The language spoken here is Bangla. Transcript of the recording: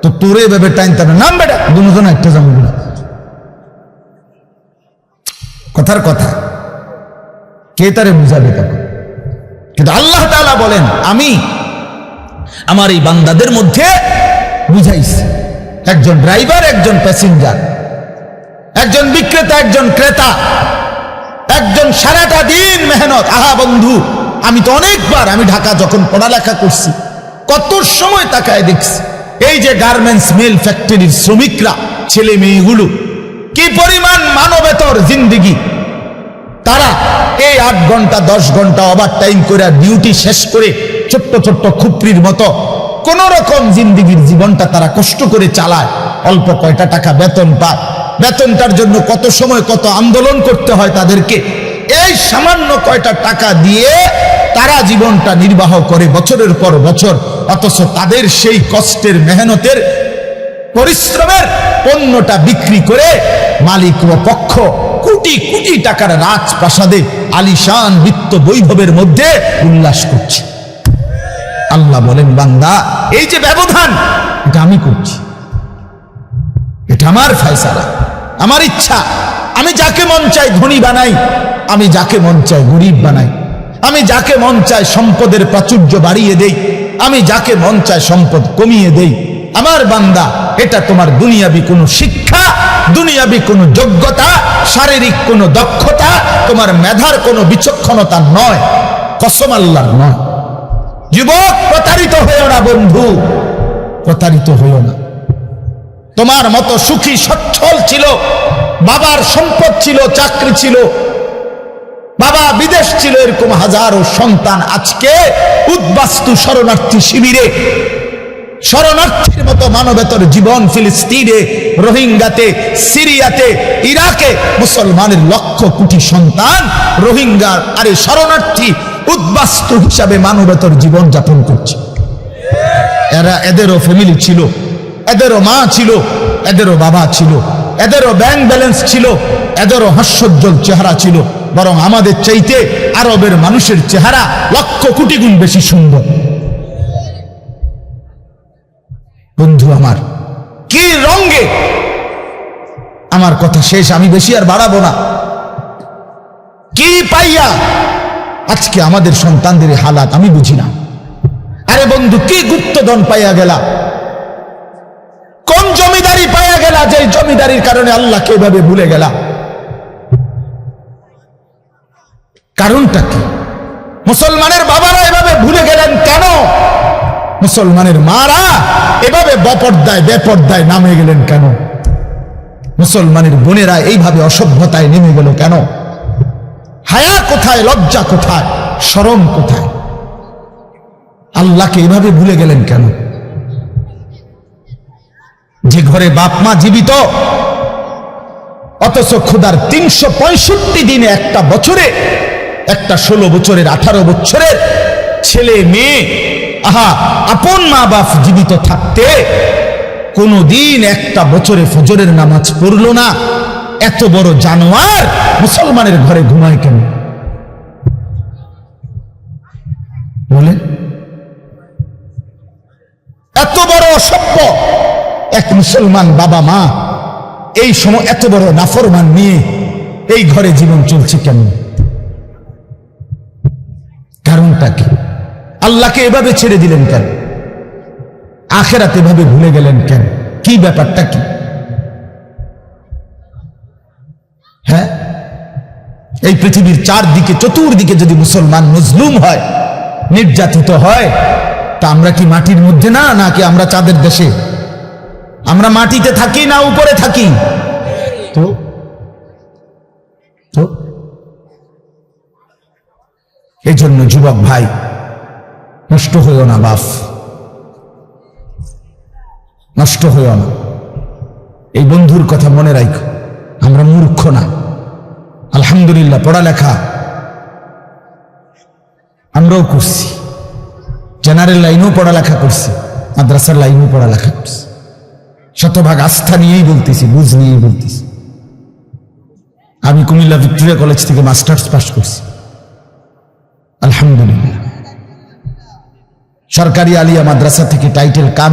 তো তোরে এভাবে টাইনতে হবে নাম বেটা দুজন একটা যাবো না, কথার কথা কে তারে বুঝাবে তখন? কিন্তু আল্লাহ তাআলা বলেন আমি আমার এই বান্দাদের মধ্যে বুঝাইছি, একজন ড্রাইভার, একজন প্যাসেঞ্জার, একজন বিক্রেতা, একজন ক্রেতা, একজন সারাটা দিন মেহনত। আহা বন্ধু, আমি তো অনেকবার, আমি ঢাকা যখন পড়ালেখা করছি কত সময় তাকায় দেখছি এই যে গার্মেন্টস মিল ফ্যাক্টরির শ্রমিকরা, ছেলে মেয়েগুলো কি পরিমাণ মানবেতর জিন্দেগি, তারা এই 8 ঘন্টা 10 ঘন্টা ওভার টাইম করে ডিউটি শেষ করে ছোট্ট ছোট্ট খুপড়ির মতো কোন রকম জিন্দেগির জীবনটা তারা কষ্ট করে চালায়, অল্প কয়টা টাকা বেতন পায়, বেতনটার জন্য কত সময় কত আন্দোলন করতে হয় তাদেরকে, এই সামান্য কয়টা টাকা দিয়ে তারা জীবনটা নির্বাহ করে বছরের পর বছর, অথচ তাদের সেই কষ্টের মেহনতের পরিশ্রমের পণ্যটা বিক্রি করে মালিক ও পক্ষ কোটি কোটি টাকার রাজপ্রাসাদে আলিশান বিত্ত বৈভবের মধ্যে উল্লাস করছে। আল্লাহ বলেন বান্দা এই যে ব্যবধান, এটা আমি করছি, এটা আমার ফয়সালা, আমার ইচ্ছা। আমি যাকে মন চাই ধনী বানাই, আমি যাকে মন চাই গরিব বানাই, আমি যাকে মন চাই সম্পদের প্রাচুর্য বাড়িয়ে দেই, আমি যাকে মন চাই সম্পদ কমিয়ে দেই। আমার বান্দা, এটা তোমার দুনিয়াবি কোনো শিক্ষা, দুনিয়াবি কোনো যোগ্যতা, শারীরিক কোনো দক্ষতা, তোমার মেধার কোনো বিচক্ষণতা নয়, কসম আল্লাহর নয়। যুবক, প্রতারিত হইও না বন্ধু, প্রতারিত হইও না। তোমার মতো সুখী সচ্ছল ছিল, বাবার সম্পদ ছিল, চাকরি ছিল, বাবা বিদেশ ছিল, এরকম হাজারো সন্তান আজকে উদ্বাস্তু শরণার্থী শিবিরে, শরণার্থীর মতো মানবেতর জীবন ফিলিস্তিনে, রোহিঙ্গাতে, সিরিয়াতে, ইরাকে মুসলমানের লক্ষ কোটি সন্তান রোহিঙ্গা আরে শরণার্থী উদ্বাস্তু হিসাবে মানবেতর জীবন যাপন করছে। এরা, এদেরও ফ্যামিলি ছিল, এদেরও মা ছিল, এদেরও বাবা ছিল, এদেরও ব্যাংক ব্যালেন্স ছিল, এদেরও হাস্যোজ্জ্বল চেহারা ছিল, বরং আমাদের চাইতে আরবের মানুষের চেহারা লক্ষ কোটি গুণ বেশি সুন্দর। বন্ধু আমার, কি রঙে, আমার কথা শেষ, আমি বেশি আর বাড়াবো না। কি পাইয়া আজকে আমাদের সন্তানদের হালাত আমি বুঝি না। আরে বন্ধু, কি গুপ্তধন পাইয়া গেলা, কোন জমিদারি পাইয়া গেলা, যে জমিদারির কারণে আল্লাহকে এভাবে ভুলে গেলা? কারণটা কি? মুসলমানের বাবারা এভাবে ভুলে গেলেন কেন? মুসলমানের মারা এভাবে বপর্দায় বেপর্দায় নামে গেলেন কেন? মুসলমানের বোনেরা এইভাবে অসভ্যতায় নেমে গেল কেন? হায়া কোথায়, লজ্জা কোথায়, শরম কোথায়? আল্লাহকে এভাবে ভুলে গেলেন কেন? যে ঘরে বাপ মা জীবিত, অথচ খোদার 365 দিনে একটা বছরে, একটা 16 বছরের 18 বছরের ছেলে মেয়ে, আহা আপন মা বাপ জীবিত থাকতে কোনদিন একটা বছরে ফজরের নামাজ পড়ল না। এত বড় জানোয়ার মুসলমানের ঘরে ঘুমায় কেন বলে? এত বড় অসভ্য এক মুসলমান বাবা মা এই সময় এত বড় নাফরমান নিয়ে এই ঘরে জীবন চলছে কেন? কারণটা কি? আল্লাহকে এভাবে ছেড়ে দিলেন কেন? আখিরাত এভাবে ভুলে গেলেন কেন? কি ব্যাপারটা কি? হ্যাঁ, এই পৃথিবীর চারদিকে চতুর্দিকে যদি মুসলমান মজলুম হয়, নির্যাতিত হয়, তা আমরা কি মাটির মধ্যে না, নাকি আমরা চাঁদের দেশে? আমরা মাটিতে থাকি না উপরে থাকি? তো এই জন্য যুবক ভাই, নষ্ট হইও না বাপ, নষ্ট হইও না। এই বন্ধুর কথা মনে রাখো, আমরা মূর্খ না। আলহামদুলিল্লাহ, পড়ালেখা আমরাও করছি, জেনারেল লাইনেও পড়ালেখা করছি, মাদ্রাসার লাইনেও পড়ালেখা করছি। শতভাগ আস্থা নিয়েই বলতেছি, বুঝ নিয়েই বলতেছি। আমি কুমিল্লা ভিক্টোরিয়া কলেজ থেকে মাস্টার্স পাস করছি, আলহামদুলিল্লাহ। সরকারি আলিয়া মাদ্রাসা থেকে টাইটেল